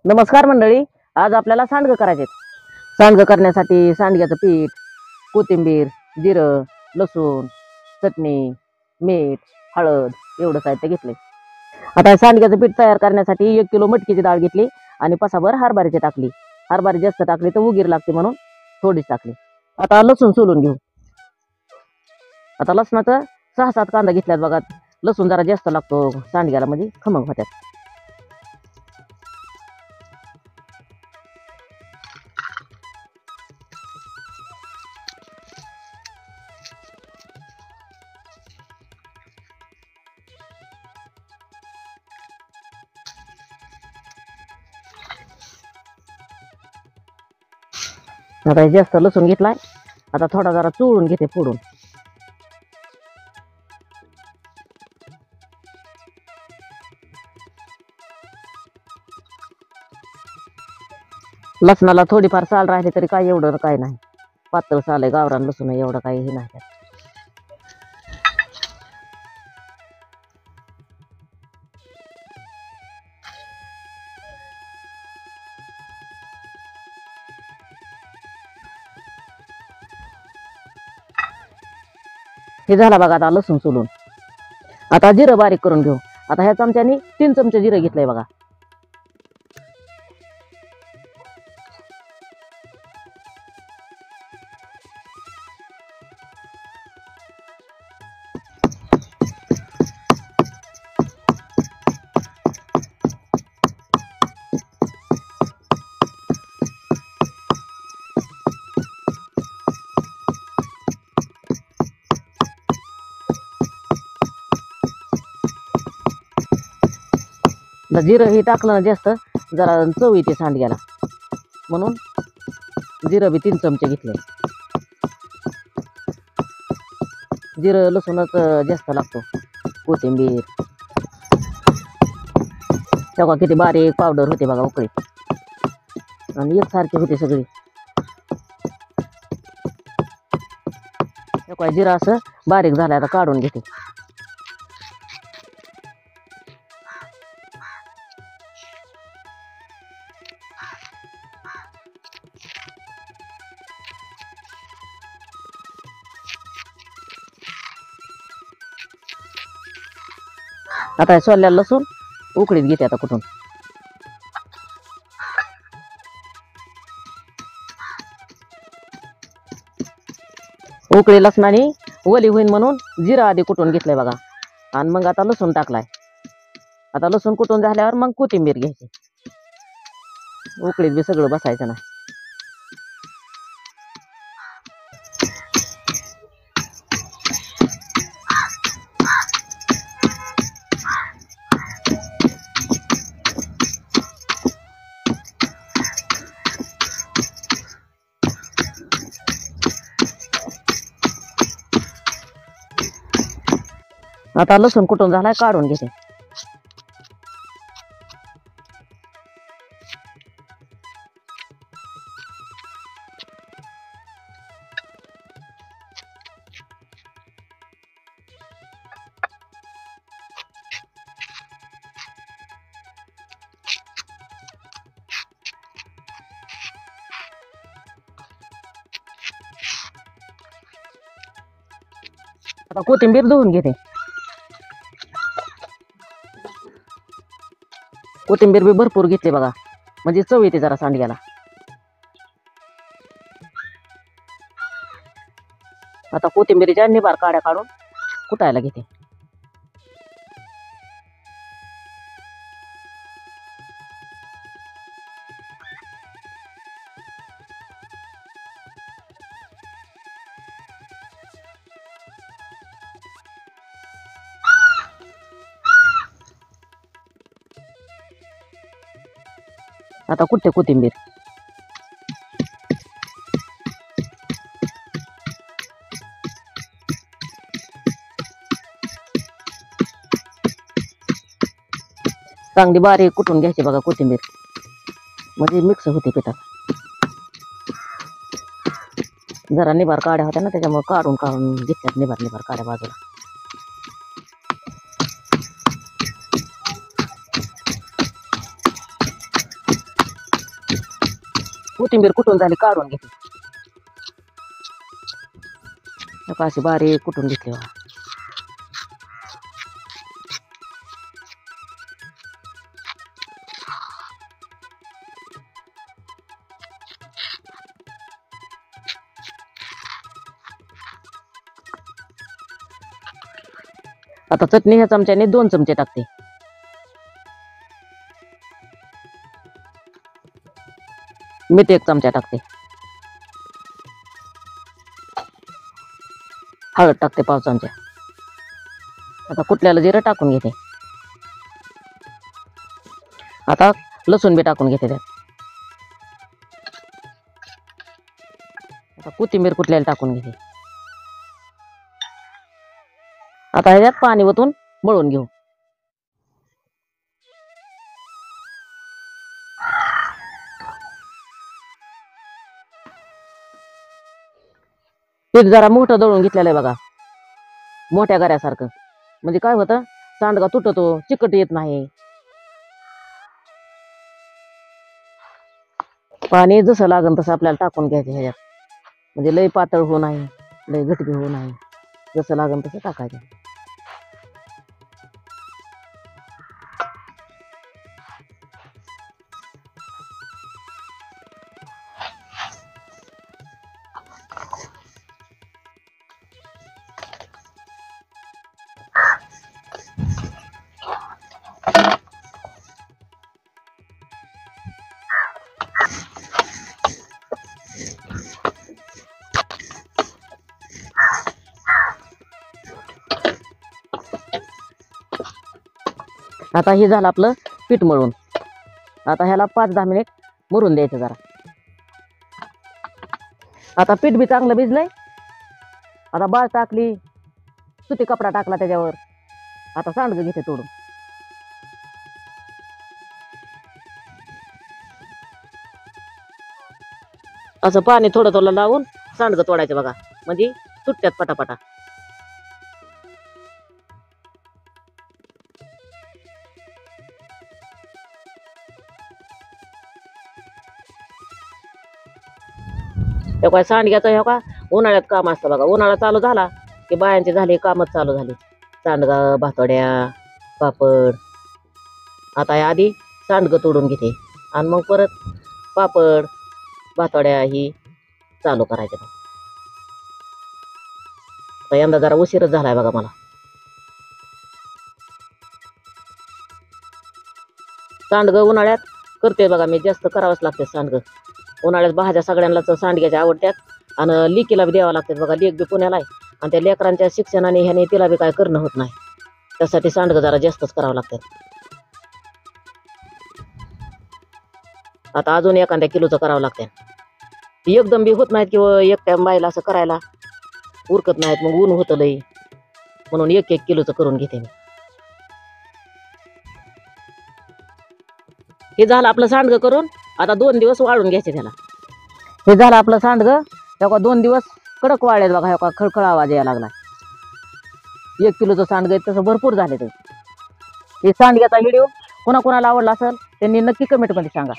नमस्कार मंडळी. आज आपल्याला सांडगं करायचे. सांडगं करण्यासाठी सांडग्याचं पीठ, कोथिंबीर, जिरं, लसूण, चटणी, मीठ, हळद एवढं साहित्य घेतले. आता सांडग्याचं पीठ तयार करण्यासाठी 1 किलो मटकीची डाळ घेतली आणि पसाभर हरभऱ्याची टाकली. हरभरे जास्त टाकली तर उगीर लागते म्हणून थोडीच टाकली. आता लसूण सोलून घेऊ. आता लसणाचं 6-7 कांदा घेतल्यात बघा. लसूण जरा जास्त लागतो सांडग्याला, म्हणजे खमंग होत्यात. आता जास्त लसूण घेतलाय. आता थोडा जरा चोळून घेते फोडून. लसणाला थोडीफार साल राहिली तरी काय एवढं काय नाही. पातळ साल आहे, गावरान लसूण आहे, एवढं काही हे नाही त्यात. हे झाला बघा आता लसूण सोलून. आता जिरं बारीक करून घेऊ. आता ह्या चमच्यानी 3 चमचे जिरं घेतलंय बघा. जिरं हे टाकलं ना जास्त जरा चव येते सांडग्याला, म्हणून जिरं बी 3 चमचे घेतले. जिरं लसूणच जास्त लागतो. कोथिंबीर तेव्हा किती बारीक पावडर होते बघा उकळीत, आणि एकसारखी होते सगळी. तेव्हा जिरं असं बारीक झालं. आता काढून घेते. आता सोललेलं लसूण उकळीत घेते आता कुठून. उकळी लसणाने ओली होईन म्हणून जिरं आधी कुटून घेतलंय बघा, आणि मग आता लसूण टाकलाय. आता लसूण कुटून झाल्यावर मग कोथिंबीर घ्यायची. उकळीत बी सगळं बसायचं नाही. आता लसूण कुटून झालाय, काढून घेते. आता कोथिंबीर धुवून घेते. कोथिंबीर बी भरपूर घेतली बघा, म्हणजे चव येते जरा सांडग्याला. आता कोथिंबीरीच्या निबार काड्या काढून कुटायला घेते. आता कुठे कोथिंबीर. चांगली बारीक कुटून घ्यायची बघा कोथिंबीर, म्हणजे मिक्स होते पिठात. जरा निबार काड्या होत्या ना, त्याच्यामुळे काढून काढून घेतल्यात निबार काड्या बाजूला. कोथिंबीर कुठून झाली काढून घेते. अशी बारीक कुठून घेतली बघा. आता चटणी ह्या चमच्याने 2 चमचे टाकते. मीठ 1 चमचा टाकते. हळद टाकते 1/2 चमचा. आता कुटल्याला जिरं टाकून घेते. आता लसूण बी टाकून घेते त्यात. आता कोथिंबीर कुटल्याला टाकून घेते. आता ह्याच्यात पाणी ओतून मळून घेऊ. पीठ जरा मोठं दळून घेतलेलं आहे बघा, मोठ्या गऱ्यासारखं. म्हणजे काय होतं, सांडगा तुटतो, चिकट येत नाही. पाणी जसं लागेल तसं आपल्याला टाकून घ्यायचं ह्याच्यात. म्हणजे लय पातळ होऊ नाही, लय घटकी होऊ नाही. जसं लागेल तसं टाकायचं. आता हे झालं आपलं पीठ मळून. आता ह्याला 5-10 मिनिट मुरून द्यायचं जरा. आता पीठ बी चांगलं भिजलंय. आता बाळ टाकली, सुती कपडा टाकला त्याच्यावर. आता सांडगं घेते तोडून. असं पाणी थोडं थोडं लावून सांडगं तोडायचं बघा, म्हणजे सुट्ट्यात पटापटा. हे काय सांडग्याचं हे का उन्हाळ्यात काम असतं बघा. उन्हाळा चालू झाला की बायांचे झाले कामच चालू झाले. सांडगा, भातोड्या, पापड. आता या आधी सांडगं तोडून घेते आणि मग परत पापड, भातोड्या ही चालू करायचे. आता यंदा जरा उशीरच झालाय बघा मला. सांडगं उन्हाळ्यात करते बघा मी, जास्त करावंच लागते सांडगं. उन्हाळ्यात भाज्या सगळ्यांनाच सांडग्याच्या आवडतात आणि लेकीला बी द्यावं लागतात बघा. लेक बी पुण्याला आहे आणि त्या लेकरांच्या शिक्षणाने ह्याने तिला बी काय करणं होत नाही. त्यासाठी सांडगं जरा जास्तच करावं लागतं. आता अजून एखाद्या किलोचं करावं लागतं. एकदम बी होत नाहीत किंवा एकट्या बाईला असं करायला उरकत नाहीत, मग ऊन होतं लई. म्हणून 1-1 किलोचं करून घेते मी. हे झालं आपलं सांडगं करून. आता 2 दिवस वाळून घ्यायचे त्याला. हे झालं आपलं सांडगं. तेव्हा 2 दिवस कडक वाळले बघा. हे खळखळ आवाज यायला लागला. 1 किलोचं सांडगं तसं भरपूर झाले ते. हे सांडग्याचा व्हिडिओ कोणाकोणाला आवडला असेल त्यांनी नक्की कमेंटमध्ये सांगा.